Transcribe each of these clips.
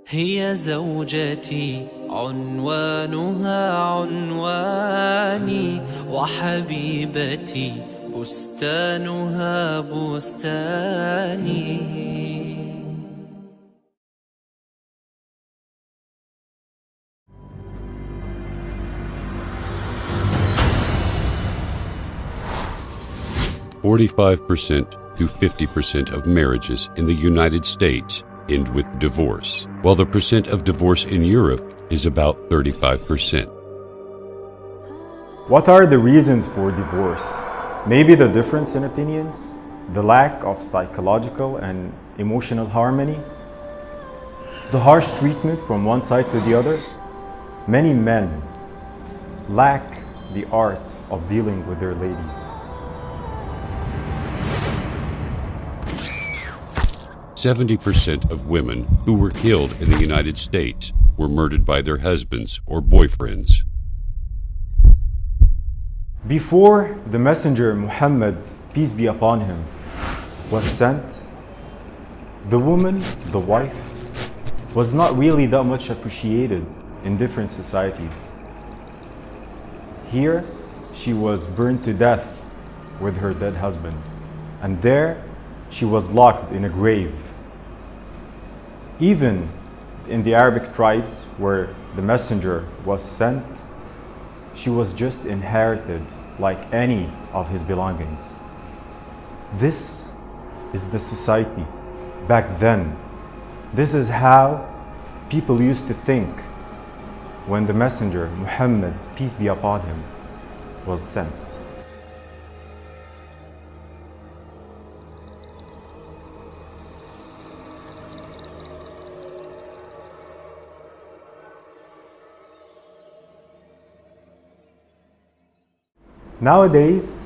هي زوجتي عنوانها عنواني، وحبيبتي بستانها بستاني. 45% to 50% of marriages in the United States end with divorce, while the percent of divorce in Europe is about 35%. What are the reasons for divorce? Maybe the difference in opinions, the lack of psychological and emotional harmony, the harsh treatment from one side to the other. Many men lack the art of dealing with their ladies. 70% of women who were killed in the United States were murdered by their husbands or boyfriends. Before the messenger Muhammad, peace be upon him, was sent, the woman, the wife, was not really that much appreciated in different societies. Here, she was burned to death with her dead husband, and there she was locked in a grave. Even in the Arabic tribes where the messenger was sent, she was just inherited like any of his belongings. This is the society back then. This is how people used to think when the messenger Muhammad, peace be upon him, was sent. Nowadays,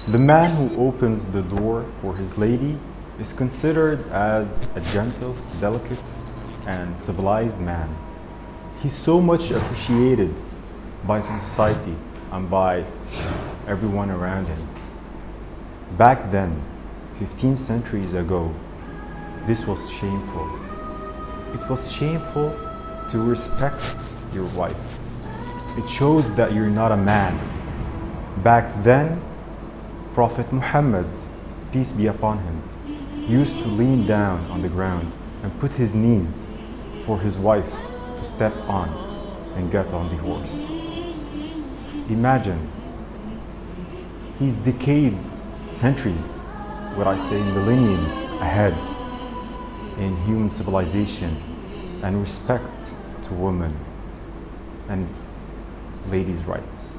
the man who opens the door for his lady is considered as a gentle, delicate, and civilized man. He's so much appreciated by the society and by everyone around him. Back then, 15 centuries ago, this was shameful. It was shameful to respect your wife. It shows that you're not a man. Back then, Prophet Muhammad, peace be upon him, used to lean down on the ground and put his knees for his wife to step on and get on the horse. Imagine, he's decades, centuries, what I say millenniums ahead in human civilization and respect to women and ladies' rights.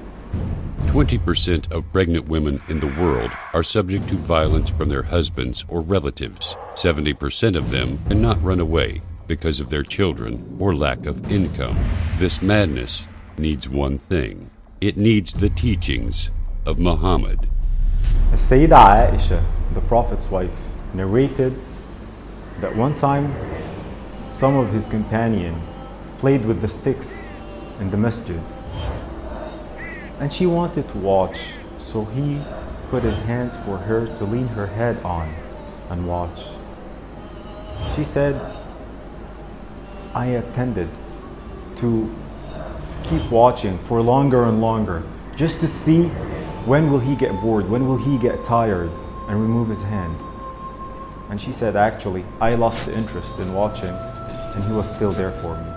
20% of pregnant women in the world are subject to violence from their husbands or relatives. 70% of them cannot run away because of their children or lack of income. This madness needs one thing. It needs the teachings of Muhammad. Sayyidah Aisha, the Prophet's wife, narrated that one time some of his companions played with the sticks in the masjid. And she wanted to watch, so he put his hands for her to lean her head on and watch. She said, I attended to keep watching for longer and longer, just to see when will he get bored, when will he get tired and remove his hand. And she said, actually, I lost the interest in watching and he was still there for me.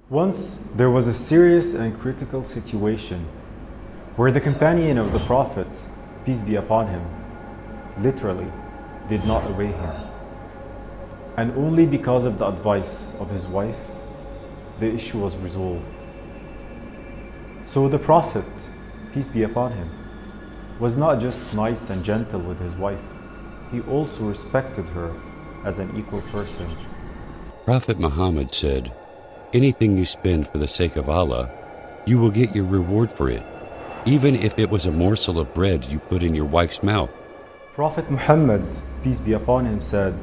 Once there was a serious and critical situation where the companion of the Prophet, peace be upon him, literally did not obey him. And only because of the advice of his wife, the issue was resolved. So the Prophet, peace be upon him, was not just nice and gentle with his wife, he also respected her as an equal person. Prophet Muhammad said, "Anything you spend for the sake of Allah, you will get your reward for it, even if it was a morsel of bread you put in your wife's mouth." Prophet Muhammad, peace be upon him, said,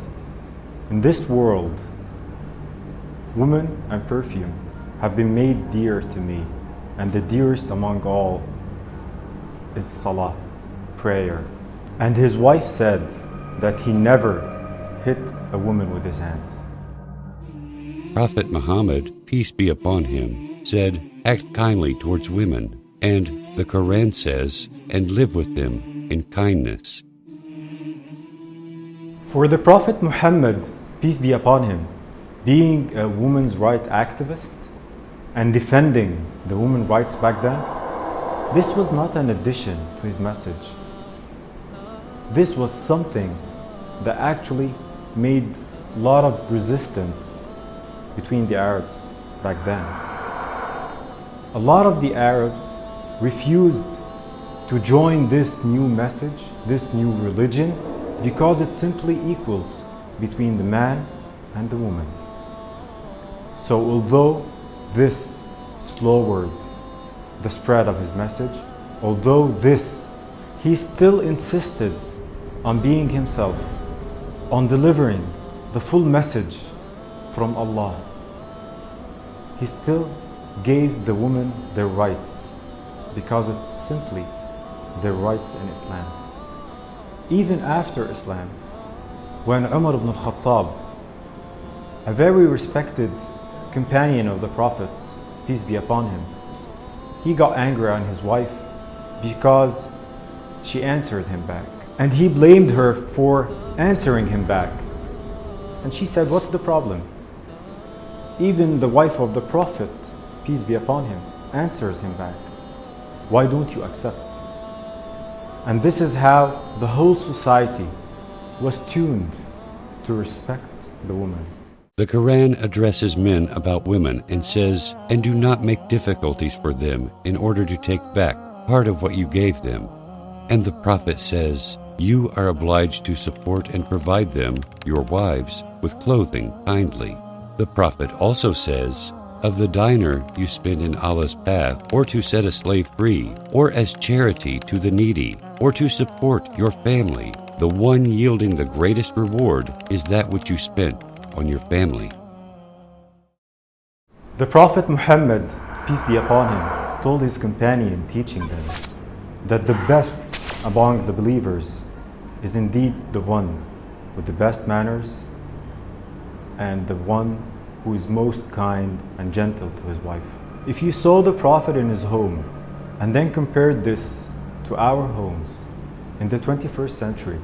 "In this world, woman and perfume have been made dear to me, and the dearest among all is salah, prayer." And his wife said that he never hit a woman with his hands. Prophet Muhammad, peace be upon him, said, "Act kindly towards women," and the Quran says, "And live with them in kindness." For the Prophet Muhammad, peace be upon him, being a women's rights activist and defending the women's rights back then, this was not an addition to his message. This was something that actually made a lot of resistance between the Arabs back then. A lot of the Arabs refused to join this new message, this new religion, because it simply equals between the man and the woman. So although this slowed the spread of his message, although this, he still insisted on being himself, on delivering the full message from Allah. He still gave the women their rights because it's simply their rights in Islam. Even after Islam, when Umar ibn al-Khattab, a very respected companion of the Prophet, peace be upon him, he got angry on his wife because she answered him back. And he blamed her for answering him back. And she said, "What's the problem? Even the wife of the Prophet, peace be upon him, answers him back. Why don't you accept?" And this is how the whole society was tuned to respect the woman. The Quran addresses men about women and says, "And do not make difficulties for them in order to take back part of what you gave them." And the Prophet says, "You are obliged to support and provide them, your wives, with clothing kindly." The Prophet also says, "Of the dinar you spend in Allah's path, or to set a slave free, or as charity to the needy, or to support your family, the one yielding the greatest reward is that which you spent on your family." The Prophet Muhammad, peace be upon him, told his companion, teaching them that the best among the believers is indeed the one with the best manners and the one who is most kind and gentle to his wife. If you saw the Prophet in his home and then compared this to our homes in the 21st century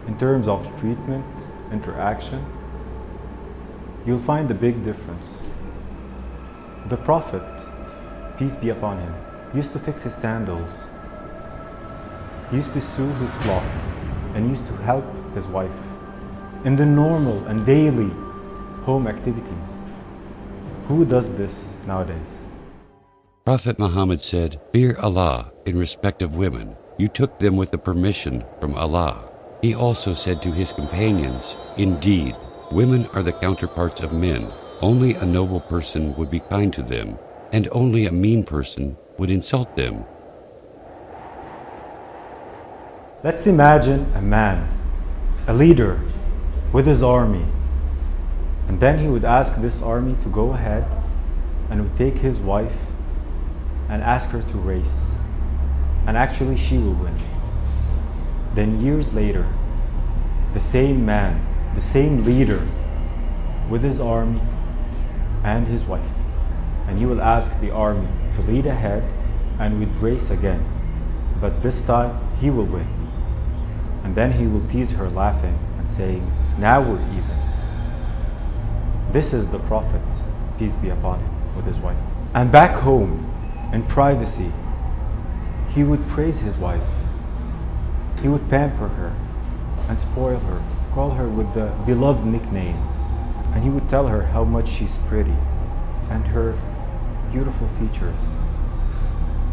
in terms of treatment, interaction, you'll find a big difference. The Prophet, peace be upon him, used to fix his sandals. He used to sew his cloth and used to help his wife in the normal and daily home activities. Who does this nowadays? Prophet Muhammad said, "Fear Allah in respect of women. You took them with the permission from Allah." He also said to his companions, "Indeed, women are the counterparts of men. Only a noble person would be kind to them, and only a mean person would insult them." Let's imagine a man, a leader with his army, and then he would ask this army to go ahead and would take his wife and ask her to race, and actually she will win. Then years later, the same man, the same leader with his army and his wife, and he will ask the army to lead ahead and would race again, but this time he will win. And then he will tease her, laughing and saying, "Now we're even." This is the Prophet, peace be upon him, with his wife. And back home, in privacy, he would praise his wife He would pamper her and spoil her, call her with the beloved nickname, and he would tell her how much she's pretty and her beautiful features.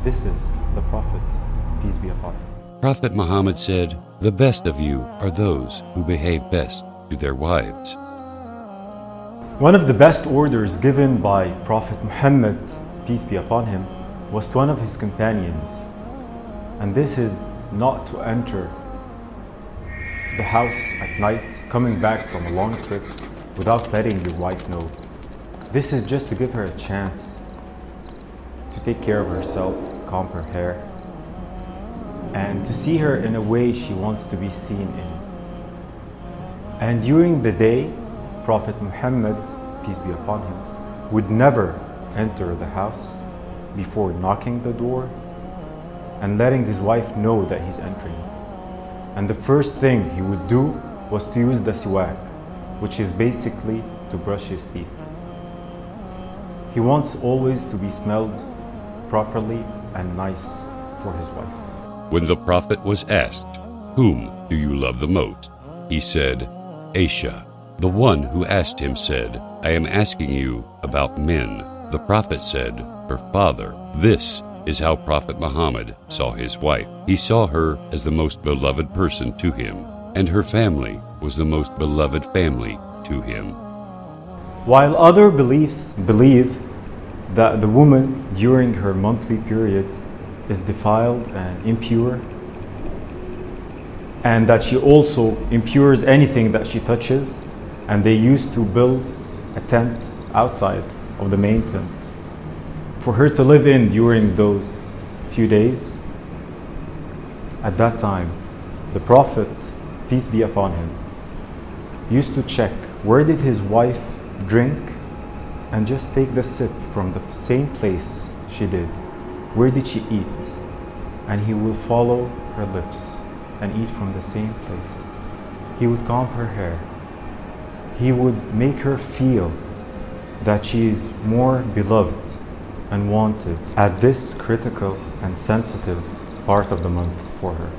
This is the Prophet, peace be upon him. Prophet Muhammad said, "The best of you are those who behave best to their wives." One of the best orders given by Prophet Muhammad, peace be upon him, was to one of his companions, and this is not to enter the house at night coming back from a long trip without letting your wife know. This is just to give her a chance to take care of herself, comb her hair, and to see her in a way she wants to be seen in. And during the day, Prophet Muhammad, peace be upon him, would never enter the house before knocking the door and letting his wife know that he's entering. And the first thing he would do was to use the siwak, which is basically to brush his teeth. He wants always to be smelled properly and nice for his wife. When the Prophet was asked, "Whom do you love the most?" he said, "Aisha." The one who asked him said, "I am asking you about men." The Prophet said, "Her father." This is how Prophet Muhammad saw his wife. He saw her as the most beloved person to him, and her family was the most beloved family to him. While other beliefs believe that the woman during her monthly period is defiled and impure, and that she also impures anything that she touches, and they used to build a tent outside of the main tent for her to live in during those few days. At that time, the Prophet, peace be upon him, used to check where did his wife drink and just take the sip from the same place she did. Where did she eat? And he will follow her lips and eat from the same place. He would comb her hair. He would make her feel that she is more beloved and wanted at this critical and sensitive part of the month for her.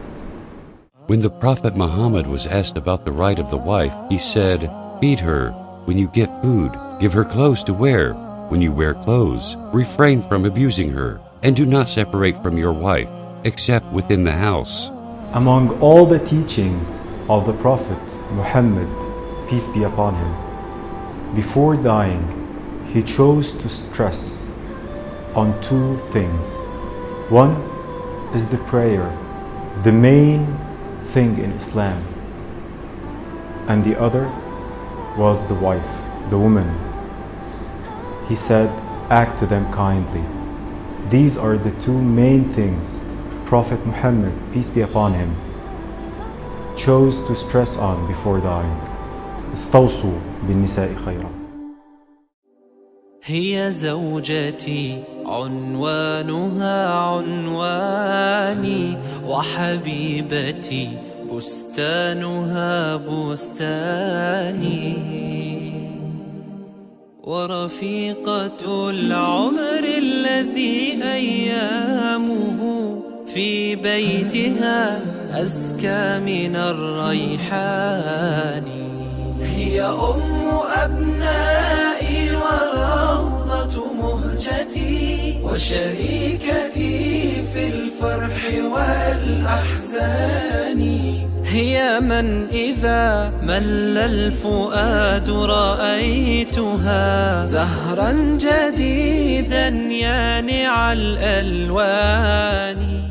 When the Prophet Muhammad was asked about the right of the wife, he said, "Feed her when you get food, give her clothes to wear when you wear clothes, refrain from abusing her, and do not separate from your wife, except within the house." Among all the teachings of the Prophet Muhammad, peace be upon him, before dying, he chose to stress on two things. One is the prayer, the main thing in Islam, and the other was the wife, the woman. He said, "Act to them kindly." These are the two main things Prophet Muhammad, peace be upon him, chose to stress on before dying. استوصوا بالنساء خيرا. هي زوجتي عنوانها عنواني وحبيبتي بستانها بستاني ورفيقة العمر الذي أيامه في بيتها أزكى من الريحان هي أم أبنائي والروضة مهجتي وشريكتي في الفرح والأحزان هي من إذا مل الفؤاد رأيتها زهرا جديدا يانع الألوان